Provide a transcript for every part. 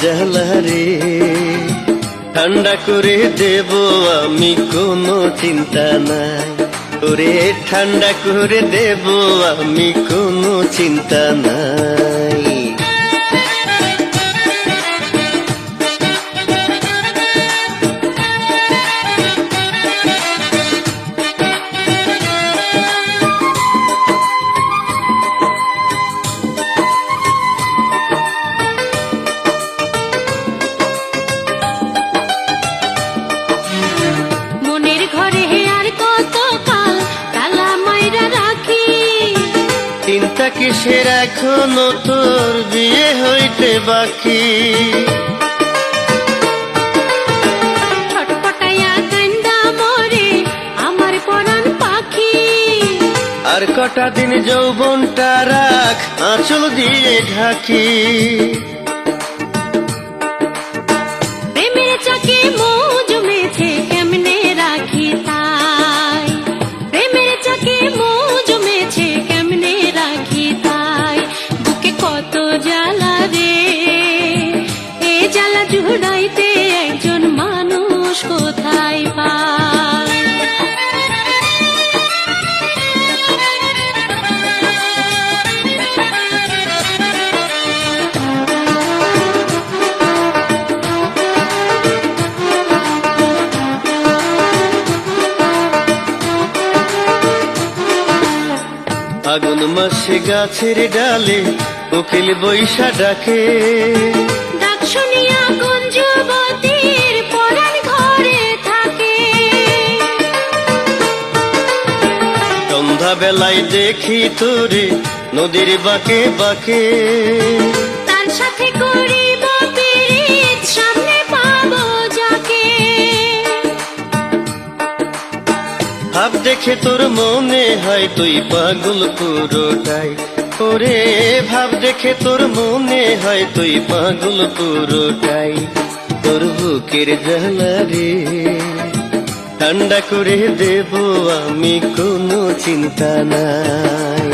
জ্বালা রে, ঠান্ডা করে দেব আমি, কোনো চিন্তা নাই। ওরে ঠান্ডা করে দেব আমি, কোনো চিন্তা নাই। চিন্তা কিসের এখনো, তোর বিয়ে হইতে বাকি। ছটপটাইয়া কান্দা মরে আমার পরাণ পাখি। আর কটা দিন যৌবনটা রাখ আঁচল দিয়ে ঢাকি। প্রেমের চাকে মোহ জমেছে কেমনে রাখি তাই, প্রেমের চাকে মোহ জমেছে কেমনে রাখি তাই। বুকে কত জ্বালা রে, এ জ্বালা জুড়াইতে একজন মানুষ কোথায় পায়। আগুন মাসে গাছের ডালে কোকিল বৈশা ডাকে। ডাক শুনিয়া কোন যুবতীর পরাণ ঘরে থাকে। সন্ধ্যা বেলায় দেখি তোরে নদীর বাঁকে বাঁকে। তার সাথে করিব পীড়িত, সামনে পাবো যাকে। ভাব দেখে তোর মনে হয় তুই পাগল পুরোটাই। ওরে ভাব দেখে তোর মনে হয় তুই পাগল পুরোটাই। তোর বুকের জ্বালা রে, ঠান্ডা করে দেব আমি, কোনো চিন্তা নাই।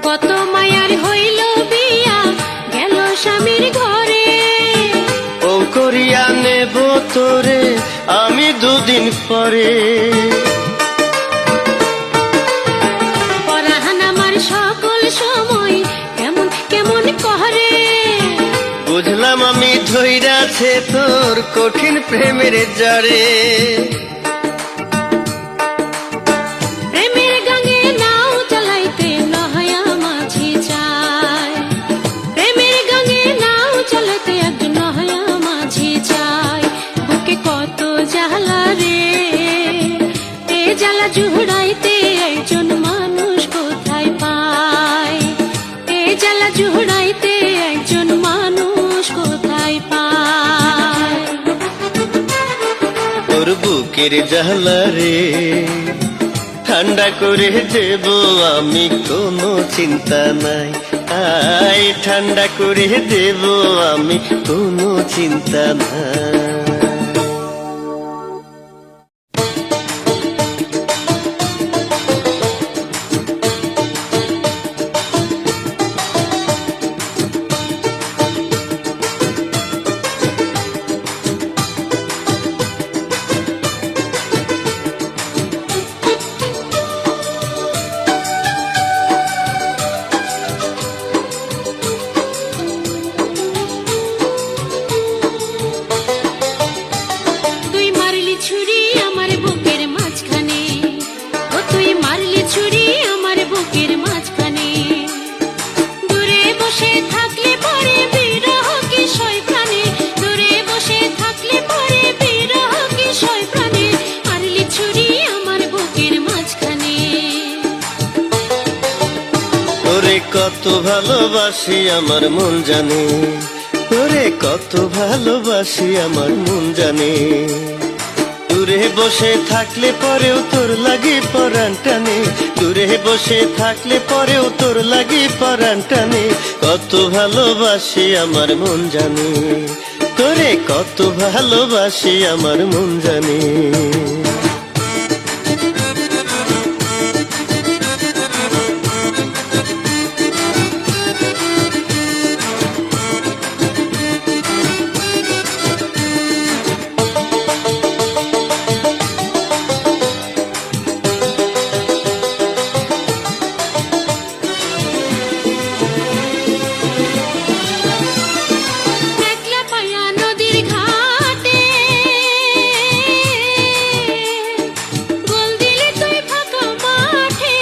কত মায়ার হইল বিয়া, গেল স্বামীর ঘরে। ও করিয়া নেব তোরে আমি দুদিন পরে। পরাহান আমার সকল সময় কেমন কেমন করে। বুঝলাম আমি ধইরাছে তোর কঠিন প্রেমের জারে। প্রেমের গাঙে নাও চালাইতে নহয়া মাঝি চায়, প্রেমের গাঙে নাও চালাইতে একজন নহয়া মাঝি চায়। বুকে কত জ্বালা রে, এ জ্বালা জুড়াইতে একজন মানুষ কোথায় পায়, এ জ্বালা জুড়াইতে একজন মানুষ কোথায় পায়। তোর বুকের জ্বালা রে, ঠান্ডা করে দেব আমি, কোনো চিন্তা নাই। আয় ঠান্ডা করে দেব আমি, কোনো চিন্তা নাই। কত ভালোবাসি আমার মন জানে, তোরে কত ভালোবাসি আমার মন জানে। দূরে বসে থাকলে পরেও তোর লাগি পরাণ টানে, দূরে বসে থাকলে পরেও তোর লাগি পরাণ টানে। কত ভালোবাসি আমার মন জানে, তোরে কত ভালোবাসি আমার মন জানে। একলা পায়া নদীর ঘাটে গোল দিলি তুই ফাঁকা মাঠে।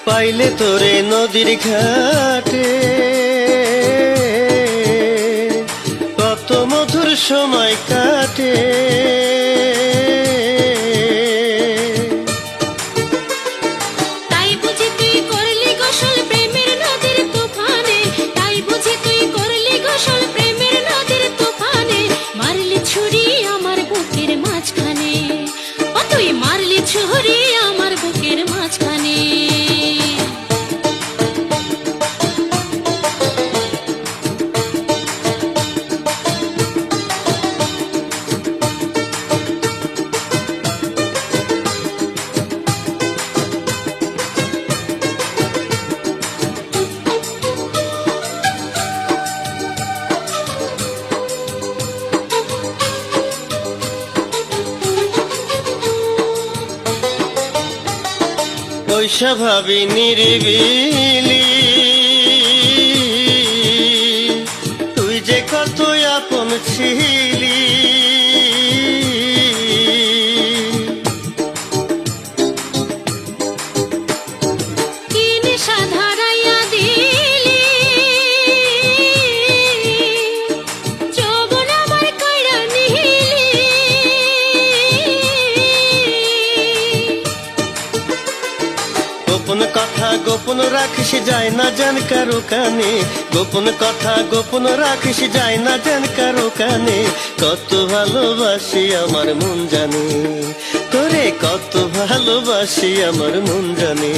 পাইলে তোরে নদীর ঘাটে কত মধুর সময় কাটে। তাই বুঝি তুই করলি গোসল প্রেমের নদীর তুফানে, তাই বুঝি তুই করলি গোসল প্রেমের নদীর তুফানে। মারলি ছুরি আমার বুকের মাঝখানে, ও তুই মারলি ছুরি আমার বুকের মাঝখানে। পয়সা ভাবি নিরিবিলি তুই যে কত আপন ছিলি। কি নেশা ধরাইয়া দিলি, যৌবন আমার কাইড়া নিলি। গোপন কথা গোপন রাখিস যায় না জান কারো কানে, গোপন কথা গোপন রাখিস যায় না জান কারো কানে। কত ভালোবাসি আমার মন জানে, তোরে কত ভালোবাসি আমার মন জানে।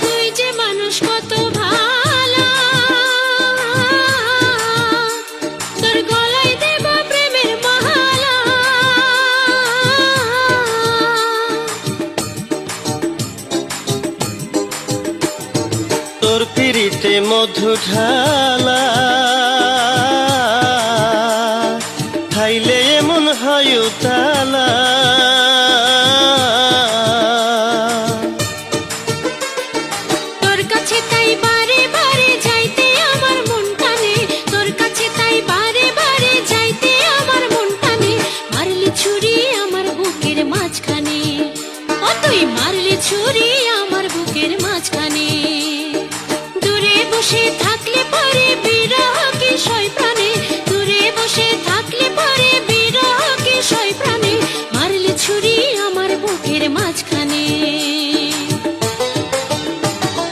তুই যে মানুষ কত ভালো, তোর গলায় দেব প্রেমের মালা। তোর পিরিতে মধু ঢালা খাইলে এমন হয় তালা। তোর কাছে তাই বারে বারে যাইতে আমার মন টানে, তোর কাছে তাই বারে বারে যাইতে আমার মন টানে। মারলি ছুরি আমার বুকের মাঝখানে, ও তুই মারলি ছুরি আমার বুকের মাঝখানে। দূরে বসে থাকলে পরে বিরহ কি সয় প্রাণে, দূরে বসে থাকলে পরে বিরহ কি সয় প্রাণে। মারলি ছুরি আমার বুকের মাঝখানে।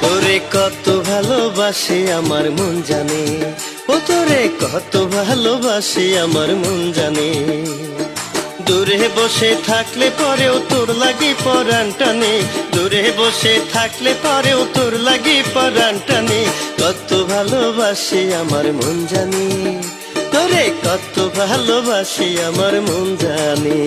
তোরে কত ভালোবাসি আমার মন জানে, ও তোরে কত ভালোবাসি আমার মন জানে। দূরে বসে থাকলে পরেও তোর লাগি পরাণ টানে, দূরে বসে থাকলে পরেও তোর লাগি পরাণ টানে। কত ভালোবাসি আমার মন জানে, তোরে কত ভালোবাসি আমার মন জানে।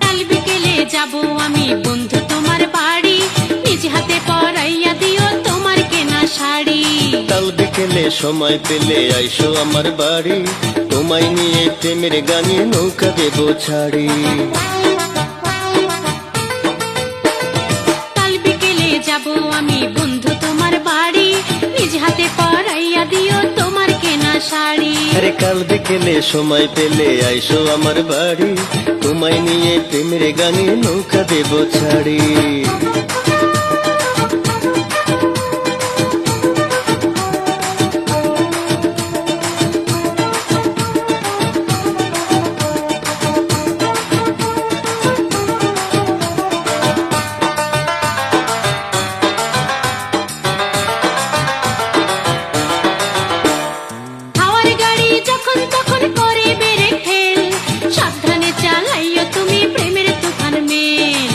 কাল বিকেলে যাবো আমি বন্ধু তোমার বাড়ি, নিজ হাতে পরাইয়া দিও তোমার কেনা শাড়ি। কাল কাল বিকেলে সময় পেলে আইসো আমার বাড়ি, তোমায় নিয়ে প্রেমের গানে নৌকা দেব ছাড়ি। কাল বিকেলে যাব আমি বন্ধু তোমার বাড়ি, নিজ হাতে পরাইয়া দিও তোমার কেনা শাড়ি। আরে কাল বিকেলে সময় পেলে আইসো আমার বাড়ি, তোমায় নিয়ে প্রেমের গানে নৌকা দেব ছাড়ি। হাওয়ার গাড়ি যখন তখন করে বেড়ে ফেল, সাবধানে চালাইও তুমি প্রেমের তুফান মেল।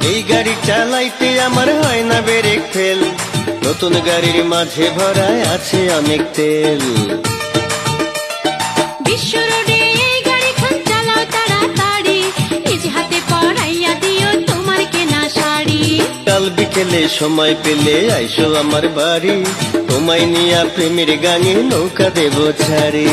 এই গাড়ি চালাইতে আমার হয় না ব্রেক ফেল, নতুন গাড়ির মাঝে ভরায় আছে অনেক তেল। বিশ্ব রোডে এই গাড়িখান চালাও তাড়াতাড়ি, নিজ হাতে পরাইয়া দিও তোমার কেনা শাড়ি। কাল বিকেলে সময় পেলে আইসো আমার বাড়ি, তোমায় নিয়ে প্রেমের গানে নৌকা দেব ছাড়ি।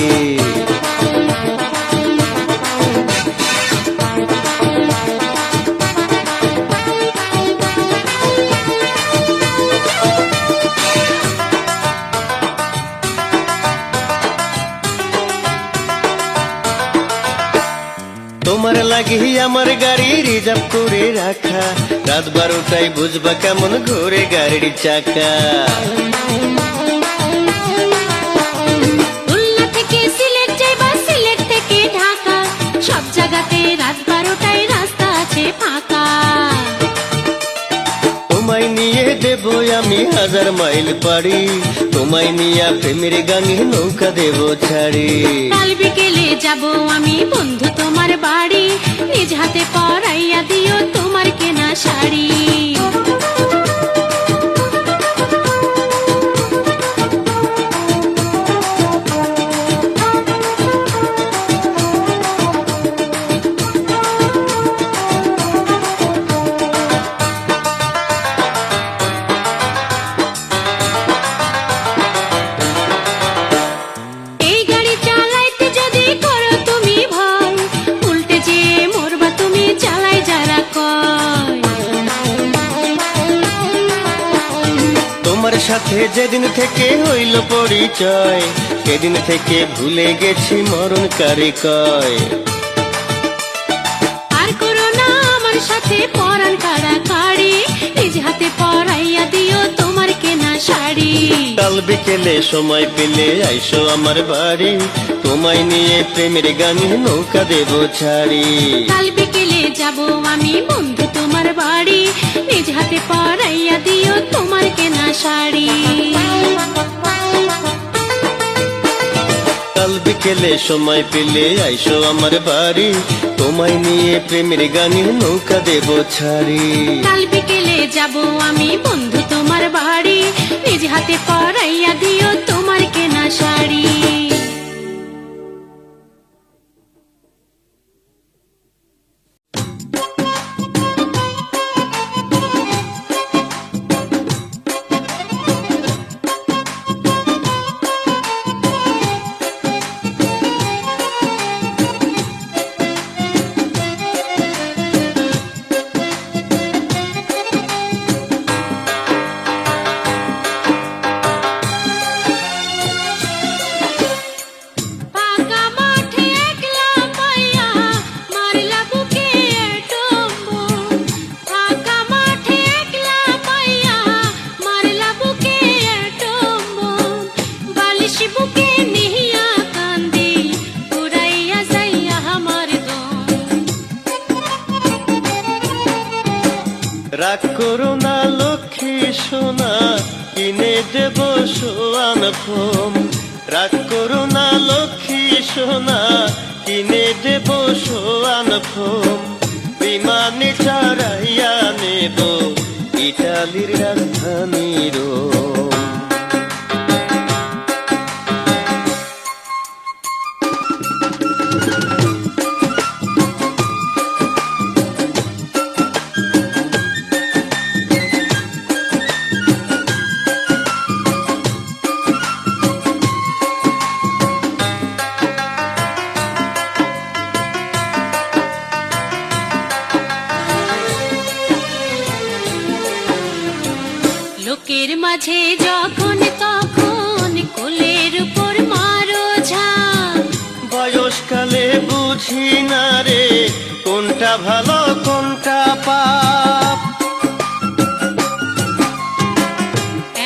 তোমার লাগি আমার গাড়ি রিজার্ভ করে রাখা, রাত 12টায় বুঝবা কেমন ঘুরে গাড়ির চাকা। খুলনা থেকে সিলেট যাইবা, সিলেট থেকে ঢাকা, সব জায়গাতে রাত 12টায় রাস্তা আছে ফাঁকা। তোমায় নিয়ে দেব আমি 1000 মাইল পাড়ি, তোমায় নিয়ে প্রেমের গানে নৌকা দেব ছাড়ি। কাল বিকেলে যাব আমি বন্ধু তোমার বাড়ি, নিজ হাতে পরাইয়া দিও তোমার কেনা শাড়ি। এই গাড়ি চালাইতে যদি করো তুমি ভয়, উল্টে যে মরবা তুমি চালাই যারা কয়। তোমার সাথে যেদিন থেকে হইল পরিচয়, সেদিন থেকে ভুলে গেছি মরণ কারে কয়। আর করো না আমার সাথে পরান কাড়াকাড়ি, নিজ হাতে পরাইয়া দিও তোমার কেনা শাড়ি। কাল বিকেলে সময় পেলে আইসো আমার বাড়ি, তোমায় নিয়ে প্রেমের গানে নৌকা দেব ছাড়ি। কাল বিকেলে যাব আমি বন্ধু তোমার বাড়ি, নিজ হাতে পরাইয়া দিও তোমার কেনা শাড়ি। কাল বিকেলে সময় পেলে আইসো আমার বাড়ি, তোমায় নিয়ে প্রেমের গানে নৌকা দেব ছাড়ি। কাল বিকেলে যাব আমি বন্ধু তোমার বাড়ি, নিজ হাতে পরাইয়া দিও তোমার কেনা শাড়ি। রাগ করো না লক্ষ্মী সোনা, কিনে দেব সোয়ান ফোম। রাগ করো না লক্ষ্মী সোনা, কিনে দেব সোয়ান ফোম। বিমানে চড়াইয়া নেব ইটালির রাজধানী রোম। বুকের মাঝে যখন তখন কোলের উপর মারো ঝাঁপ। বয়সকালে বুঝি না রে কোনটা ভালো কোনটা পাপ।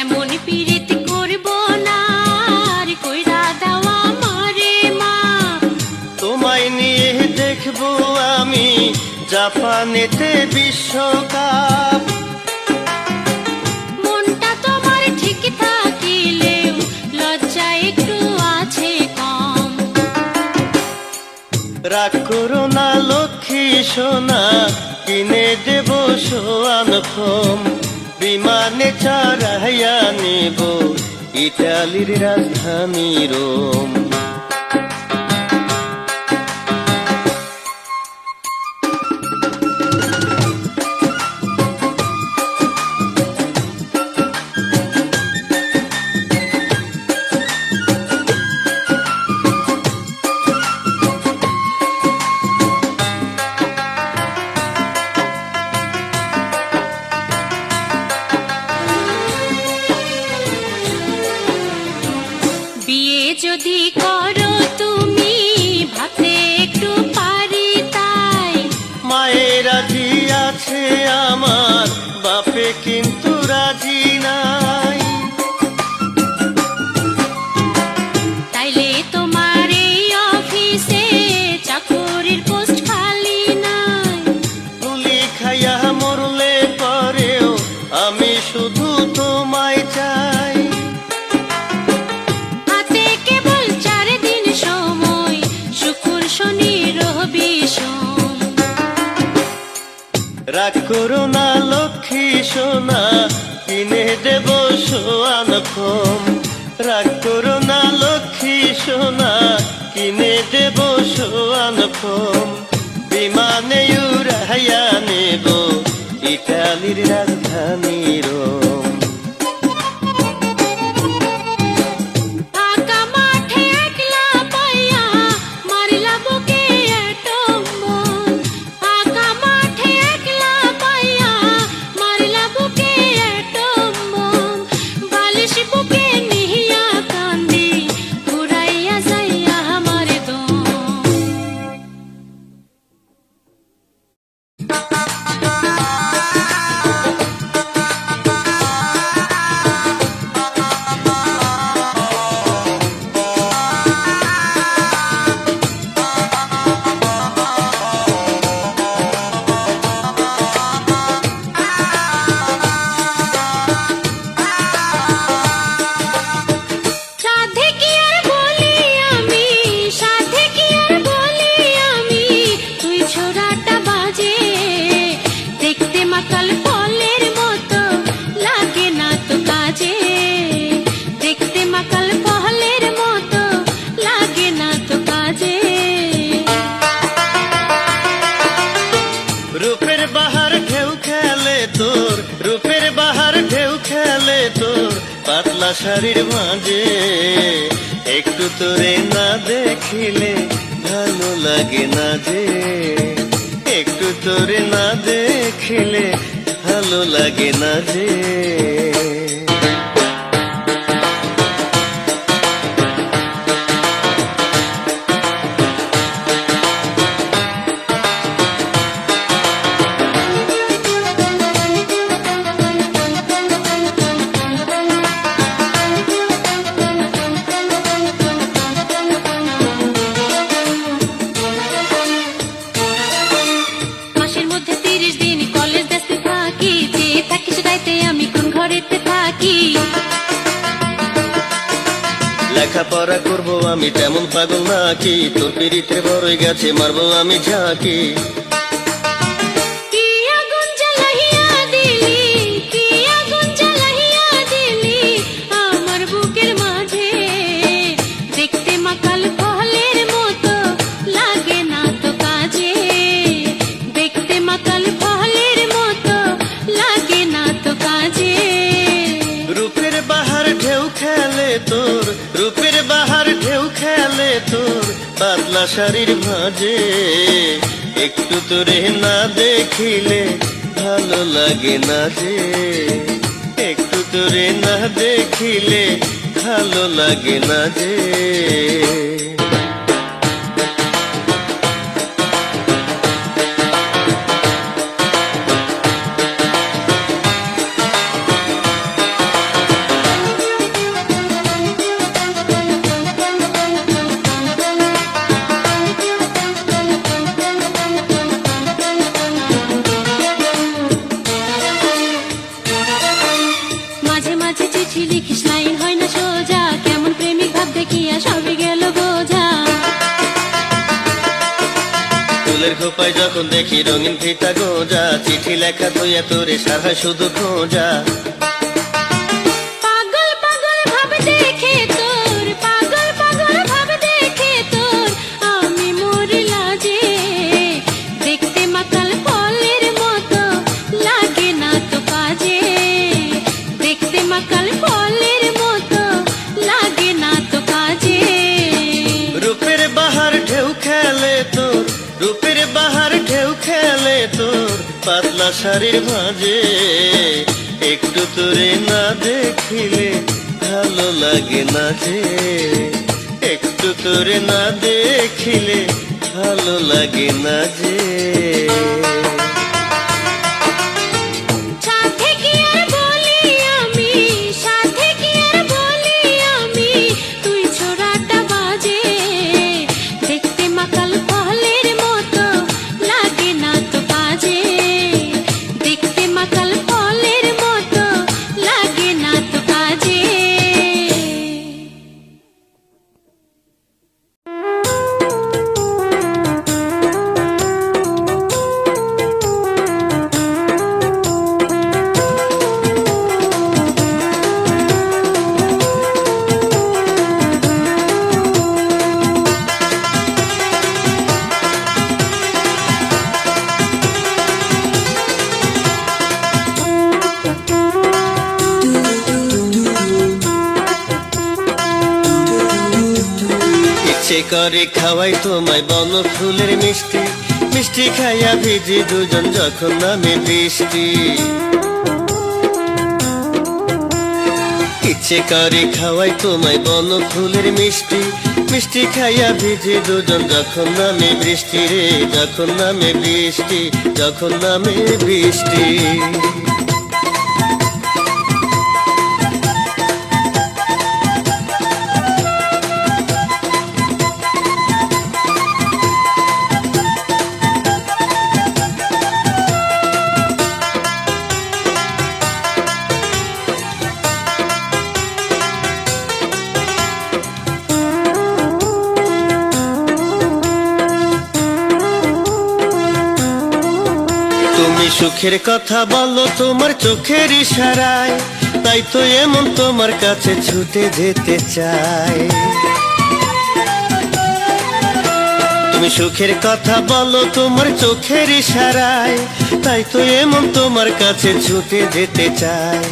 এমন পীড়িত করব না আর কইরা দেওয়া মারে মা। তোমায় নিয়ে দেখবো আমি জাপানেতে বিশ্বকাপ। মনটা তোমার ঠিক থাকিলেও লজ্জা একটু আছে কম। রাগ করো না লক্ষ্মী সোনা, কিনে দেব সোয়ান ফোম। বিমানে চড়াইয়া নেব ইটালির রাজধানী রোম। বিয়ে যদি করো তুমি ভাবতে একটু পারি তাই। মায়ের রাজি আছে আমার, বাপে কিন্তু রাজি নাই। তাইলে তোমার এই অফিসে চাকরির পোস্ট খালি নাই। গুলি খাইয়া মরলে পরেও আমি শুধু তোমায় চাই। হাতে কেবল 4 দিন সময়, শুক্র শনি রবি সোম। রাগ করো না লক্ষ্মী সোনা, কিনে দেব সোয়ান ফোম। রাগ করো না লক্ষ্মী সোনা, কিনে দেব সোয়ান ফোম। বিমানে উড়াইয়া নেব ইটালির রাজধানী রোম। ফাঁকা মাঠে একলা পাইয়া মারিলা বুকে এটম মন। ফাঁকা মাঠে একলা পাইয়া মারিলা বুকে এটম মন। বালিশ বুকে নিহিয়া কান্দি ঘুরাইয়া যাইয়া আমার দম। সাধে কি আর বলি আমি, সাধে কি আর বলি আমি, তুই ছোড়াটা বাজে দেখতে মাতাল ফলের মতো লাগে না তো কাজে। দেখতে মাতাল ফলের মতো লাগে না তো কাজে। রূপের বাহার ঢেউ খেলে তোর, রূপের বাহার ঢেউ খেলে তোর পাতলা শাড়ির মাঝে। একটু তোরে না দেখিলে ভালো লাগে না যে, একটু তোরে না দেখিলে ভালো লাগে না যে। মাসের মধ্যে 30 দিন কলেজ দেখতে থাকি, যে থাকিস রাইতে আমি কোন ঘরেতে থাকি। লেখাপড়া করবো আমি তেমন পাগল নাকি, তোর পিড়িতে বড়ই গেছে মারবো আমি ঝাঁকি। কি আগুন জ্বালাইয়া দিলি, কি আগুন জ্বালাইয়া দিলি আমার বুকের মাঝে। দেখতে মাকাল ফলের মতো লাগে না তো কাজে। দেখতে মাকাল ফলের মতো লাগে না তো কাজে। রূপের বাহার ঢেউ খেলে তোর, রূপের বাহার ঢেউ খেলে তোর পাতলা শাড়ির ভাঁজে। একটু তোরে না দেখিলে ভালো লাগে না যে, একটু তোরে তোরে না দেখিলে ভালো লাগে না যে। মাঝে মাঝে চিঠি লিখিস লাইন হয় না সোজা, কেমন প্রেমিক ভাব দেখিয়া সবই গেল বোঝা। ফুলের খোপায় যখন দেখি রঙিন ফিতা গোজা, চিঠি লেখা তুইয়া তোরে সারা শুধু খোঁজা। পাগল পাগল ভাব দেখে তোর, পাগল পাগল ভাব দেখে তোর আমি মরি লাজে। দেখতে মাকাল ফলের মতো লাগে না তো কাজে, দেখতে মাকাল ফলের মতো লাগে না তো কাজে। রূপের বাহার ঢেউ খেলে তোর, রূপের বাহার ঢেউ খেলে তোর পাতলা শাড়ির ভাঁজে। একটু তোরে না দেখিলে ভালো লাগে না যে, একটু তোরে না দেখিলে ভালো লাগে না যে। সাথে কি আর বলি আমি, সাথে কি আর বলি আমি, তুই ছোড়াটা বাজে। দেখতে মাকাল ফলের মতো লাগে না তো কাজে, দেখতে মাকাল ফলের মতো লাগে না তো কাজে। ইচ্ছে করে খাওয়াই তোমায় বন ফুলের মিষ্টি, মিষ্টি খাইয়া ভিজি দুজন যখন নামে বৃষ্টি। ইচ্ছে করে খাওয়াই তোমায় বন ফুলের মিষ্টি, মিষ্টি খাইয়া ভিজি দুজন যখন নামে বৃষ্টি রে, যখন নামে বৃষ্টি, যখন নামে বৃষ্টি। তুমি সুখের কথা বলো তোমার চোখের ইশারায়, তাই তো এমন তোমার কাছে ছুটে যেতে চাই। তুমি সুখের কথা বলো তোমার চোখের ইশারায়, তাই তো এমন তোমার কাছে ছুটে যেতে চাই।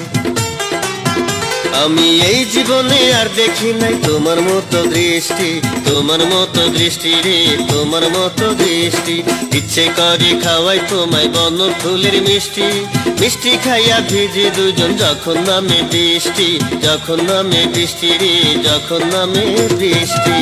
আমি এই জীবনে আর দেখি নাই তোমার মতো দৃষ্টি, তোমার মতো দৃষ্টি রে, তোমার মতো দৃষ্টি। ইচ্ছে করে খাওয়াই তোমায় বন ফুলের মিষ্টি, মিষ্টি খাইয়া ভিজি দুজন যখন নামে বৃষ্টি, যখন নামে বৃষ্টি রে, যখন নামে বৃষ্টি।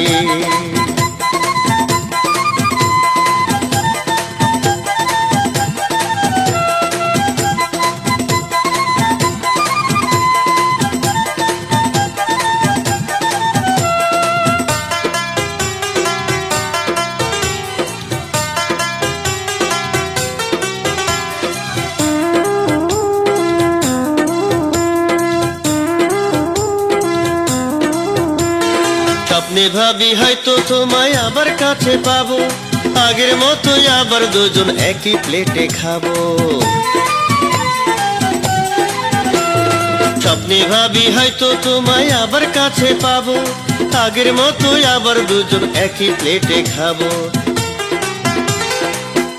স্বপ্নে ভাবি হয়তো তোমায় আবার কাছে পাবো, আগের মতোই আবার দুজন একই প্লেটে খাবো। স্বপ্নে ভাবি হয়তো তোমায় আবার কাছে পাবো, আগের মতোই আবার দুজন একই প্লেটে খাবো।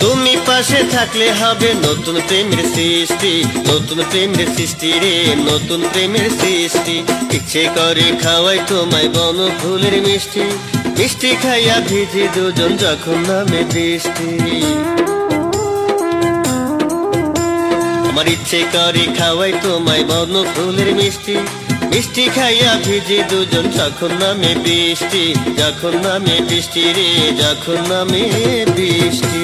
তুমি পাশে থাকলে হবে নতুন প্রেমের সৃষ্টি, নতুন প্রেমের সৃষ্টি রে, নতুন প্রেমের সৃষ্টি। ইচ্ছে করে খাওয়াই তোমায় বন ফুলের মিষ্টি, মিষ্টি খাইয়া ভিজি দুজন যখন নামে বৃষ্টি। আমার ইচ্ছে করে খাওয়াই তোমায় বন ফুলের মিষ্টি, মিষ্টি খাইয়া ভিজি দুজন যখন নামে বৃষ্টি, যখন নামে বৃষ্টি রে, যখন নামে বৃষ্টি।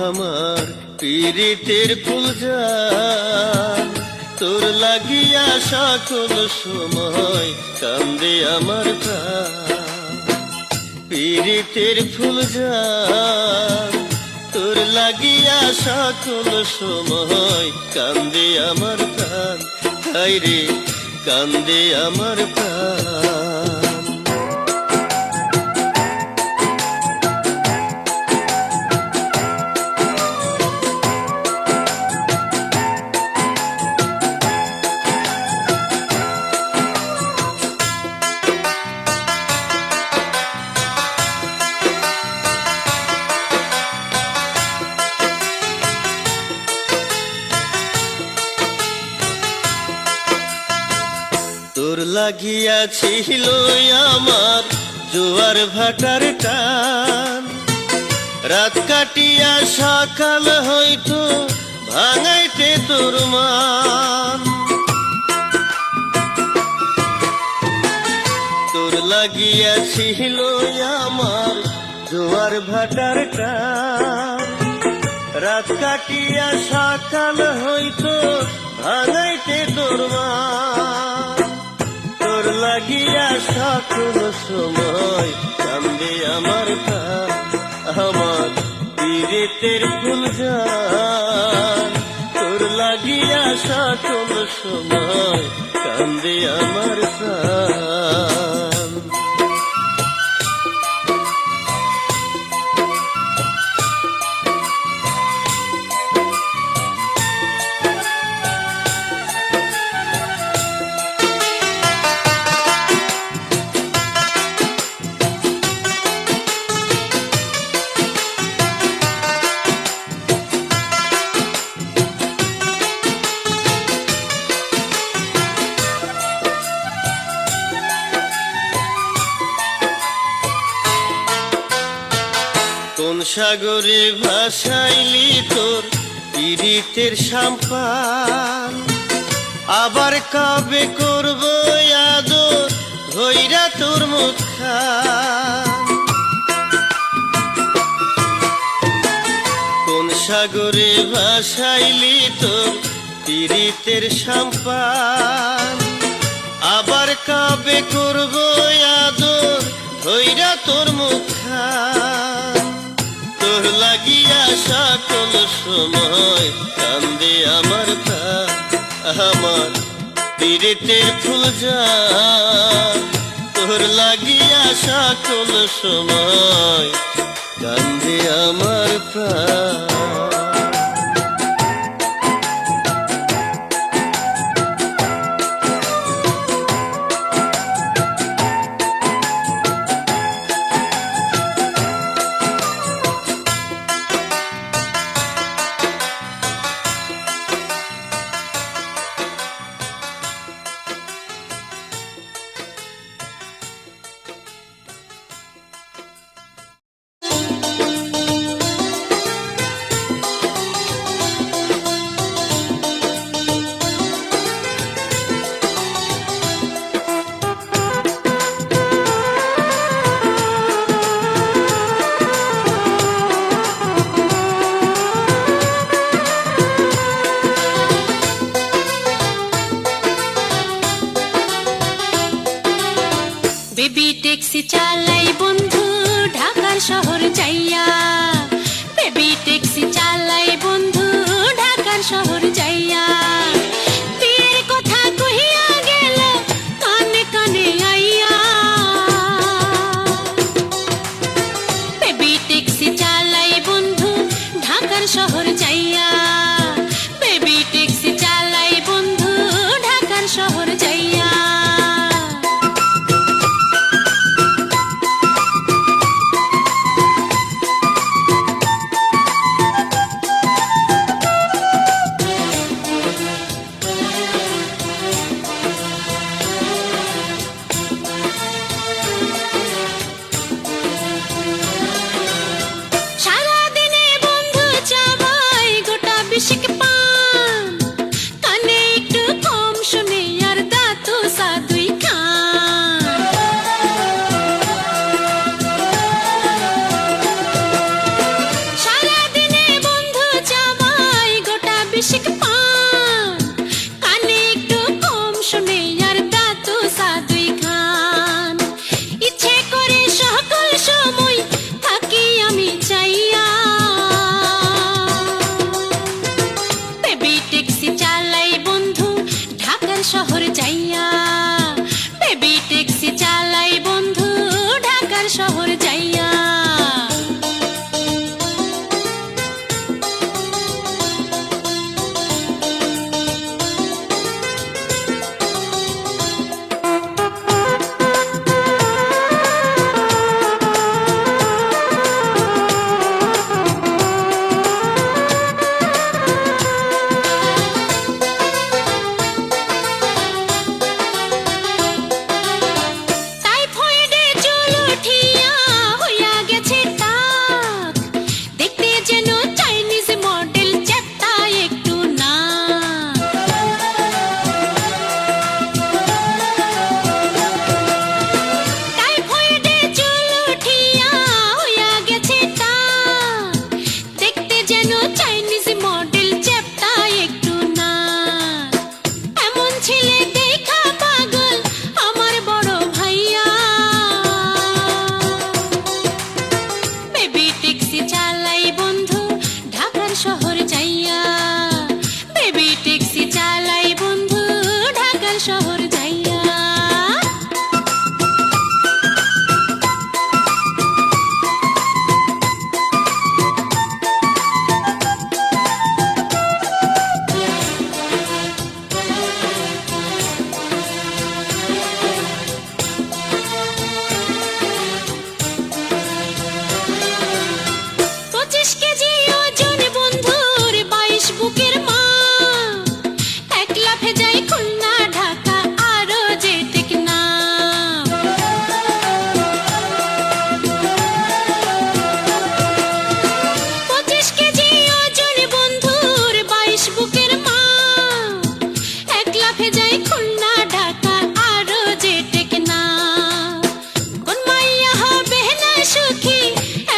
আমার পীড়িতের ফুলজান তোর লাগিয়া সকল সময় কান্দে আমার প্রাণ। পীড়িতের ফুলজান তোর লাগিয়া সকল সময় কান্দে আমার প্রাণ, হায় রে কান্দে আমার প্রাণ। তোর লাগিয়াছিল আমার জোয়ার ভাটার টান, রাত কাটিয়া সকাল হইতো ভাঙাইতে তোর মান। তোর লাগিয়াছিল আমার জোয়ার ভাটার টান, রাত কাটিয়া সকাল হইতো ভাঙাইতে তোর মান। তোর লাগিয়া সকল সময় কান্দে আমার প্রাণ, আমার পীড়িতের ফুলজান তোর লাগিয়া সকল সময় কান্দে আমার প্রাণ। কোন সাগরে ভাসাইলি তোর পীড়িতের সাম্পান, আবার কবে করব আদর ধইরা তোর মুখখান। কোন সাগরে ভাসাইলি তোর পীড়িতের সাম্পান, আবার কবে করব আদর ধইরা তোর মুখখান। তোর লাগিয়া সকল সময় কান্দে আমার প্রাণ, আমার পীড়িতের ফুলজান তোর লাগিয়া সকল সময় কান্দে আমার প্রাণ। বেবি ট্যাক্সি চালাই বন্ধু ঢাকার শহর যাইয়া, বেবি ট্যাক্সি চালাই বন্ধু ঢাকার শহর যাইয়া। বিয়ের কথা কহিয়া গেল কানে কানে আইয়া, ঢাকার শহর যাইয়া, বেবি ট্যাক্সি চালাই বন্ধু ঢাকার শহর যাইয়া। সারাদিনে বন্ধু চাবাই গোটা বিশেক পান, কানে একটু কম শুনে আর দাঁতু সাদুই খান। সারাদিনে বন্ধু চাবাই গোটা বিশেক পান, কানে একটু কম শুনে আর দাঁতু সাদুই খান। ইচ্ছে করে সকল সময় থাকি আমি চাইয়া, বেবি ট্যাক্সি চালাই বন্ধু ঢাকার শহর যাইয়া, বেবি ট্যাক্সি চালাই বন্ধু ঢাকার শহর যাইয়া। টাইফয়েডে চুল উঠিয়া হইয়া গেছে টাক, দেখতে যেন চাইনিজ মডেল চ্যাপ্টা একটু না। টাইফয়েডে চুল উঠিয়া হইয়া গেছে টাক, দেখতে যেন চাইনিজ মডেল চ্যাপ্টা একটু না। এমন ছেলে দেখা পাগল আমার বড় ভাইয়া, বেবি ট্যাক্সি চালাই বন্ধু ঢাকার শহর যাইয়া, বেবি ট্যাক্সি চালাই বন্ধু ঢাকার শহর যাইয়া। পঁচিশ কেজি ওজন বন্ধুর 22 বুকের মা, এক লাফে যাই খুলনা ঢাকা আরো যে টেকনাফ। 25 কেজি ওজন বন্ধুর 22 বুকের মা, এক লাফে যাই খুলনা ঢাকা আরো যে টেকনাফ। কোন মাইয়া হবে না সুখী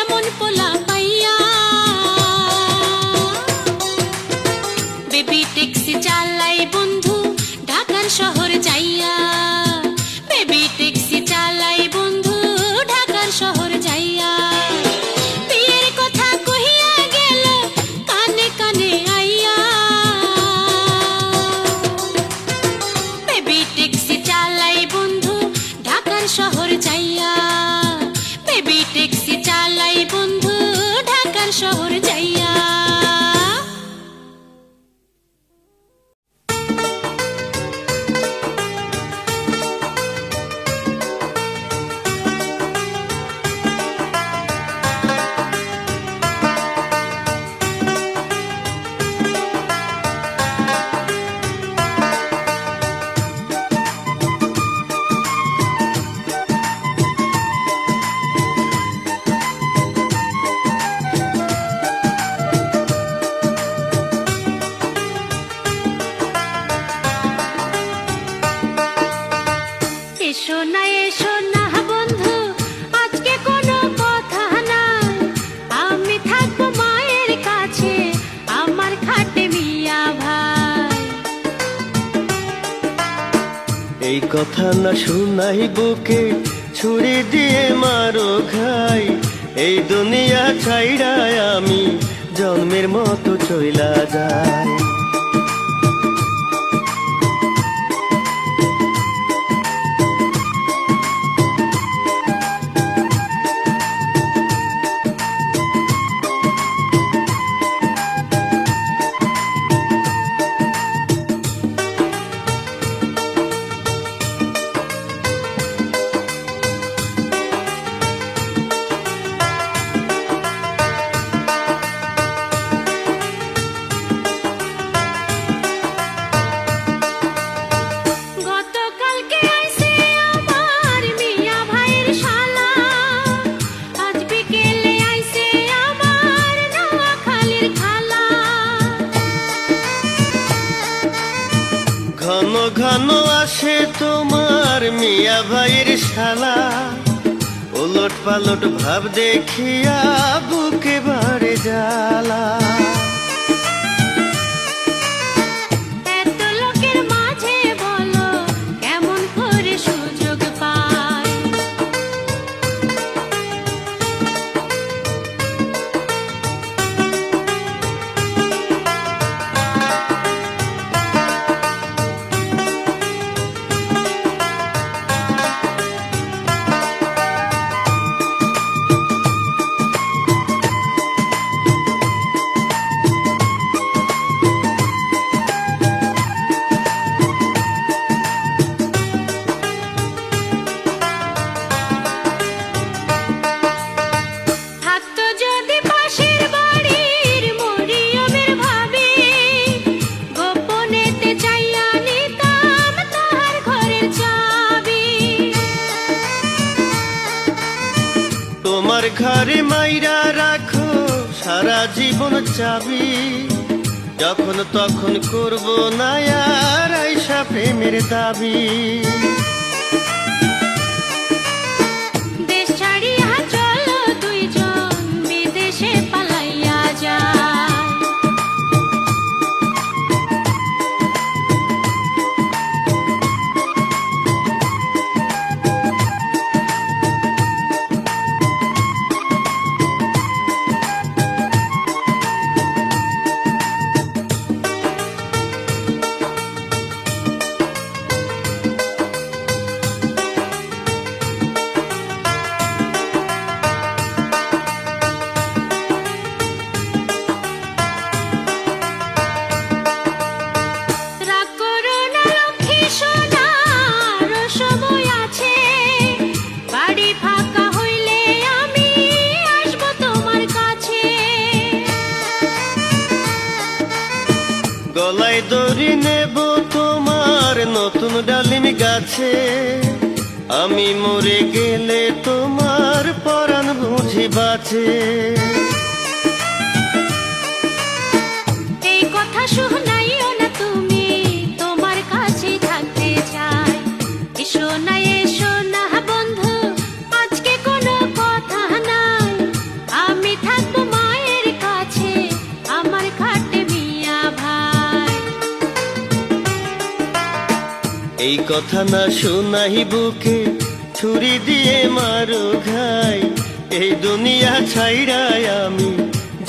এমন পোলা পাইয়া, বেবি ট্যাক্সি চালাই বন্ধু ঢাকার শহর যাইয়া, বেবি ট্যাক্সি চালাই বন্ধু ঢাকার শহর যাইয়া। বিয়ের কথা কহিয়া গেল কানে কানে আইয়া, বেবি ট্যাক্সি চালাই বন্ধু ঢাকার শহর যাইয়া, বেবি ট্যাক্সি চালাই বন্ধু ঢাকার শহর যাইয়া। এসো না বন্ধু আজকে কোনো কথা নাই, আমি থাকবো মায়ের কাছে আমার খাটে মিয়া ভাই। এই কথা না শুনাই বুকে ছুরি দিয়ে মারো খাই, এই দুনিয়া ছাইড়া আমি জন্মের মতো চইলা যাই। ঘন আসে তোমার মিয়া ভাইয়ের শালা, ওলট পালট ভাব দেখিয়া বুকে বাড়ে জ্বালা। এত লোকের মাঝে বলো কেমন করে সুযোগ পায়? থাকতো যদি পাশের বাড়ির মরিয়মের ভাবি, গোপনেতে চাইয়া নিতাম তাহার ঘরের চাবি। তোমার ঘরে মাইরা রাখো সারা জীবন চাবি, যখন তখন করব না আর আইসা প্রেমের দাবি। দেশ ছাড়িয়া চলো দুইজন বিদেশে পালাইয়া যায়। রাগ করো না লক্ষ্মী সোনা, আরো সময় আছে। বাড়ি ফাঁকা হইলে আমি আসবো তোমার কাছে। গলায় দড়ি নেব তোমার নতুন ডালিম গাছে, আমি মরে গেলে তোমার পরাণ বুঝি বাঁচে। এই কথা শোনাইও না তুমি, তোমার কাছে থাকতে চাই। এসো না এসো না বন্ধু, আজকে কোনো কথা নাই। আমি থাকবো মায়ের কাছে, আমার খাটে মিয়া ভাই। এই কথা না শোনাই বুকে ছুরি দিয়ে মারো ঘাই, এই দুনিয়া ছাইড়াই আমি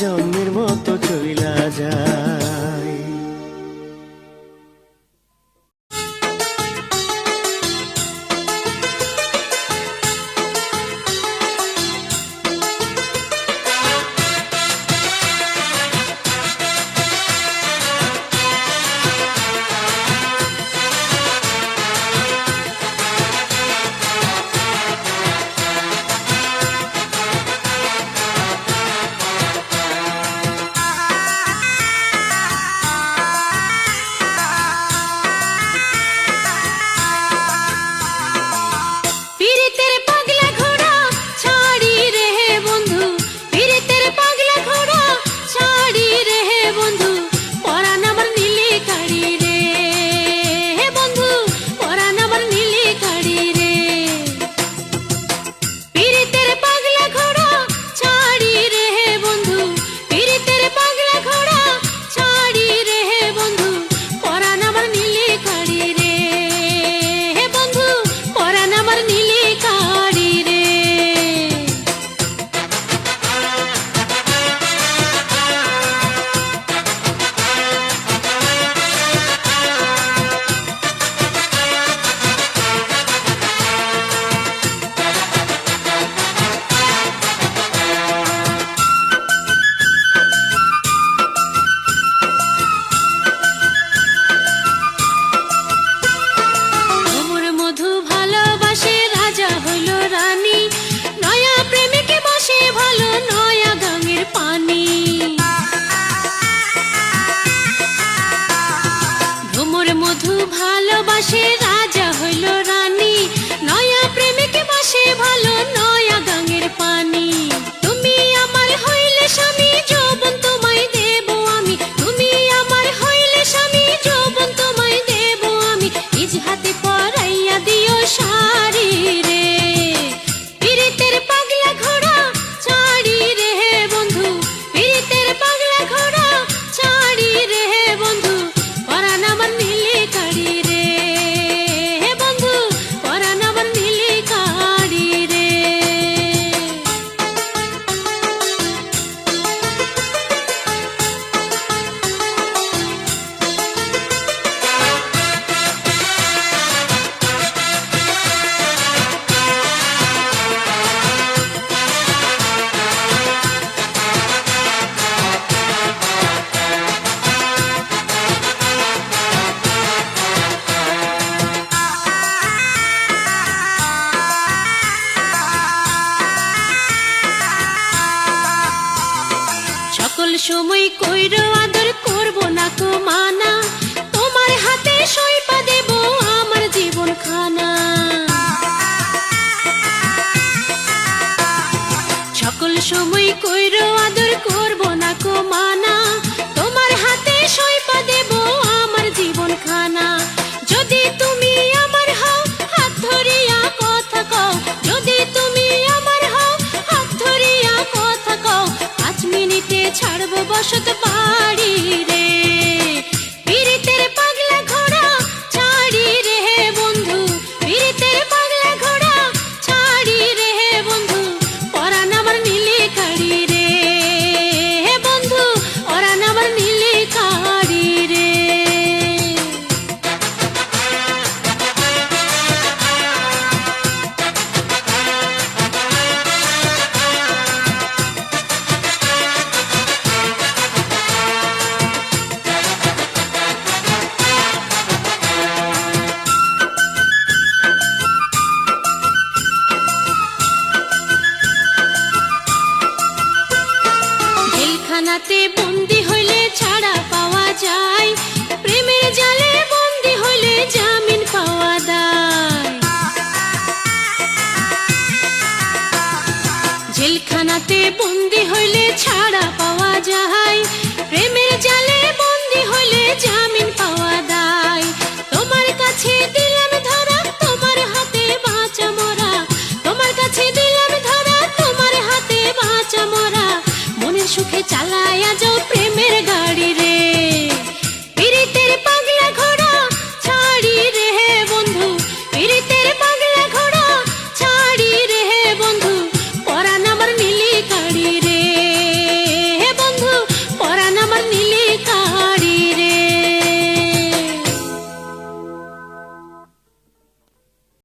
জন্মের মতো চইলা যাই। পীড়িতের পাগলা ঘোড়া ছাড়ি রে বন্ধু, পীড়িতের পাগলা ঘোড়া ছাড়ি রে বন্ধু, পরাণ আমার নীলে কাড়ি রে বন্ধু, পরাণ আমার নীলে কাড়ি রে। পীড়িতের পাগলা ঘোড়া ছাড়ি রে বন্ধু, পীড়িতের পাগলা ঘোড়া ছাড়ি রে বন্ধু, পরাণ আমার নীলে কাড়ি রে বন্ধু, পরাণ আমার নীলে কাড়ি রে। ভ্রমর মধু ভালোবাসে রাজা হইল রানী, নয়া প্রেমিকে বসে ভালো নয়া গাঙের পানি। ভ্রমর মধু ভালোবাসে রাজা হইল রানী, নয়া প্রেমিকে বসে ভালো নয়া গাঙের পানি। তুমি আমার হইলে স্বামী, যৌবন তোমায় দেব আমি। তুমি আমার হইলে স্বামী, যৌবন তোমায় দেব আমি। সময় কইরো আদর করব না কো মানা, তোমার হাতে সইপা দেব আমার জীবন খানা। সকল সময় কইরো আদর করব না কো মানা, তোমার হাতে সইপা দেব আমার জীবন খানা। যদি তুমি আমার হও হাত ধরিয়া কথা কও, যদি তুমি আমার হও হাত ধরিয়া কথা কও, 5 মিনিটে ছাড়বো বসত বাড়ি রে। পীড়িতের পাগলা ঘোড়া ছাড়ি রে বন্ধু, পীড়িতের পাগলা ঘোড়া ছাড়ি রে বন্ধু, পরাণ আমার নীলে কাড়ি রে বন্ধু, পরাণ আমার নীলে কাড়ি রে। জেলখানাতে বন্দি হইলে ছাড়া পাওয়া যায়, প্রেমের জালে বন্দি হইলে জামিন পাওয়া যায়। জেলখানাতে বন্দি হইলে ছাড়া পাওয়া যায়, প্রেমের জালে বন্দি হইলে জামিন পাওয়া যায়। তোমার কাছে দিলাম ধরা, তোমার হাতে বাঁচা মরা, তোমার কাছে দিলাম ধরা, তোমার হাতে বাঁচা মরা, মনের সুখে চালায়া যাও প্রেম